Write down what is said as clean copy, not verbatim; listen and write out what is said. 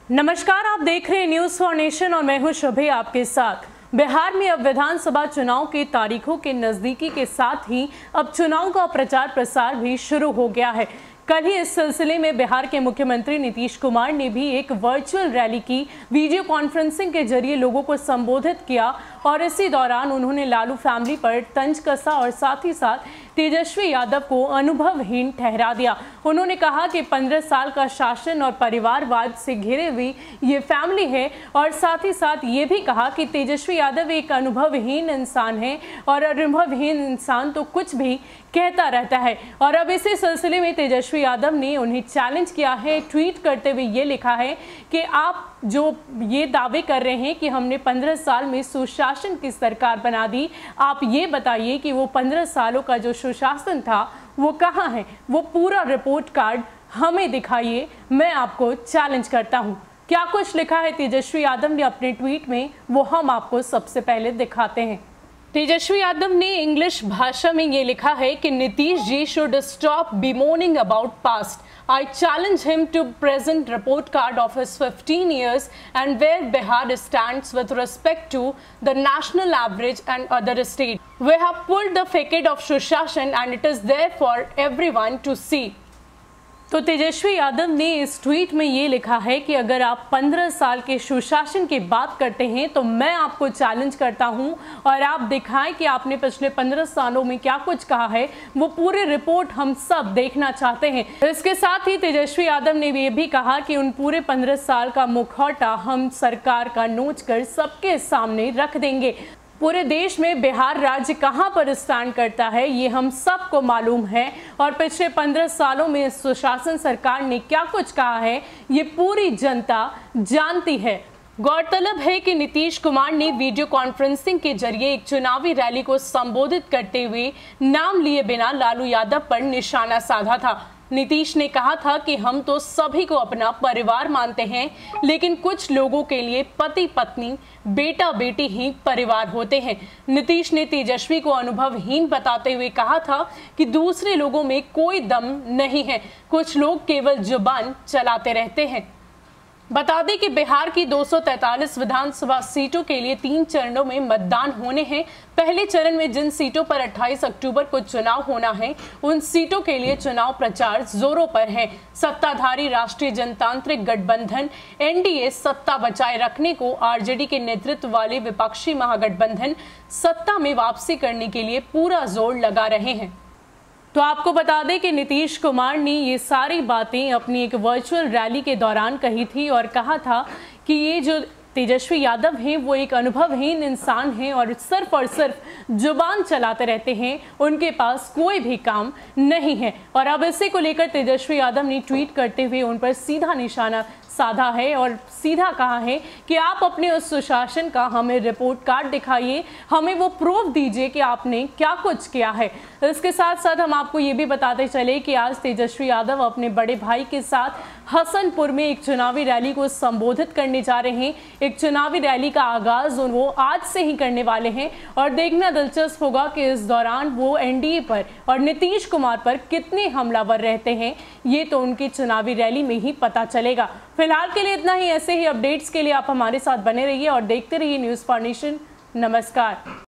नमस्कार, आप देख रहे हैं न्यूज फॉर नेशन और मैं हूं शुभे आपके साथ। बिहार में अब विधानसभा चुनाव की तारीखों के नजदीकी के साथ ही अब चुनाव का प्रचार प्रसार भी शुरू हो गया है। कल ही इस सिलसिले में बिहार के मुख्यमंत्री नीतीश कुमार ने भी एक वर्चुअल रैली की वीडियो कॉन्फ्रेंसिंग के जरिए लोगों को संबोधित किया और इसी दौरान उन्होंने लालू फैमिली पर तंज कसा और साथ ही साथ तेजस्वी यादव को अनुभवहीन ठहरा दिया। उन्होंने कहा कि 15 साल का शासन और परिवारवाद से घिरे हुई ये फैमिली है और साथ ही साथ ये भी कहा कि तेजस्वी यादव एक अनुभवहीन इंसान है और अनुभवहीन इंसान तो कुछ भी कहता रहता है। और अब इसी सिलसिले में तेजस्वी यादव ने उन्हें चैलेंज किया है। ट्वीट करते हुए ये लिखा है कि आप जो ये दावे कर रहे हैं कि हमने 15 साल में सुशासन की सरकार बना दी, आप ये बताइए कि वो 15 सालों का जो सुशासन था वो कहाँ है, वो पूरा रिपोर्ट कार्ड हमें दिखाइए। मैं आपको चैलेंज करता हूँ। क्या कुछ लिखा है तेजस्वी यादव ने अपने ट्वीट में, वो हम आपको सबसे पहले दिखाते हैं। तेजस्वी यादव ने इंग्लिश भाषा में ये लिखा है कि Nitish ji should stop bemoaning about past. I challenge him to present report card of his 15 years and where Bihar stands with respect to the national average and other states. We have pulled the facade of Sushashan and it is there for everyone to see. तो तेजस्वी यादव ने इस tweet में ये लिखा है कि अगर आप 15 साल के सुशासन की बात करते हैं तो मैं आपको चैलेंज करता हूं और आप दिखाएं कि आपने पिछले 15 सालों में क्या कुछ कहा है। वो पूरी रिपोर्ट हम सब देखना चाहते हैं। इसके साथ ही तेजस्वी यादव ने ये भी कहा कि उन पूरे 15 साल का मुखौटा हम सरकार का नोच कर सबके सामने रख देंगे। पूरे देश में बिहार राज्य कहां पर स्टैंड करता है ये हम सबको मालूम है और पिछले 15 सालों में सुशासन सरकार ने क्या कुछ कहा है ये पूरी जनता जानती है। गौरतलब है कि नीतीश कुमार ने वीडियो कॉन्फ्रेंसिंग के जरिए एक चुनावी रैली को संबोधित करते हुए नाम लिए बिना लालू यादव पर निशाना साधा था। नीतीश ने कहा था कि हम तो सभी को अपना परिवार मानते हैं, लेकिन कुछ लोगों के लिए पति पत्नी बेटा बेटी ही परिवार होते हैं। नीतीश ने तेजस्वी को अनुभवहीन बताते हुए कहा था कि दूसरे लोगों में कोई दम नहीं है, कुछ लोग केवल जुबान चलाते रहते हैं। बता दें कि बिहार की 243 विधानसभा सीटों के लिए 3 चरणों में मतदान होने हैं। पहले चरण में जिन सीटों पर 28 अक्टूबर को चुनाव होना है उन सीटों के लिए चुनाव प्रचार जोरों पर है। सत्ताधारी राष्ट्रीय जनतांत्रिक गठबंधन एनडीए सत्ता बचाए रखने को आरजेडी के नेतृत्व वाले विपक्षी महागठबंधन सत्ता में वापसी करने के लिए पूरा जोर लगा रहे हैं। तो आपको बता दें कि नीतीश कुमार ने ये सारी बातें अपनी एक वर्चुअल रैली के दौरान कही थी और कहा था कि ये जो तेजस्वी यादव हैं वो एक अनुभवहीन इंसान हैं और सिर्फ जुबान चलाते रहते हैं, उनके पास कोई भी काम नहीं है। और अब इसी को लेकर तेजस्वी यादव ने ट्वीट करते हुए उन पर सीधा निशाना साधा है और सीधा कहा है कि आप अपने उस सुशासन का हमें रिपोर्ट कार्ड दिखाइए, हमें वो प्रूफ दीजिए कि आपने क्या कुछ किया है। इसके साथ साथ हम आपको ये भी बताते चले कि आज तेजस्वी यादव अपने बड़े भाई के साथ हसनपुर में एक चुनावी रैली को संबोधित करने जा रहे हैं। एक चुनावी रैली का आगाज वो आज से ही करने वाले हैं और देखना दिलचस्प होगा कि इस दौरान वो एनडीए पर और नीतीश कुमार पर कितने हमलावर रहते हैं, ये तो उनकी चुनावी रैली में ही पता चलेगा। फिलहाल के लिए इतना ही। ऐसे ही अपडेट्स के लिए आप हमारे साथ बने रहिए और देखते रहिए न्यूज़ फॉर नेशन। नमस्कार।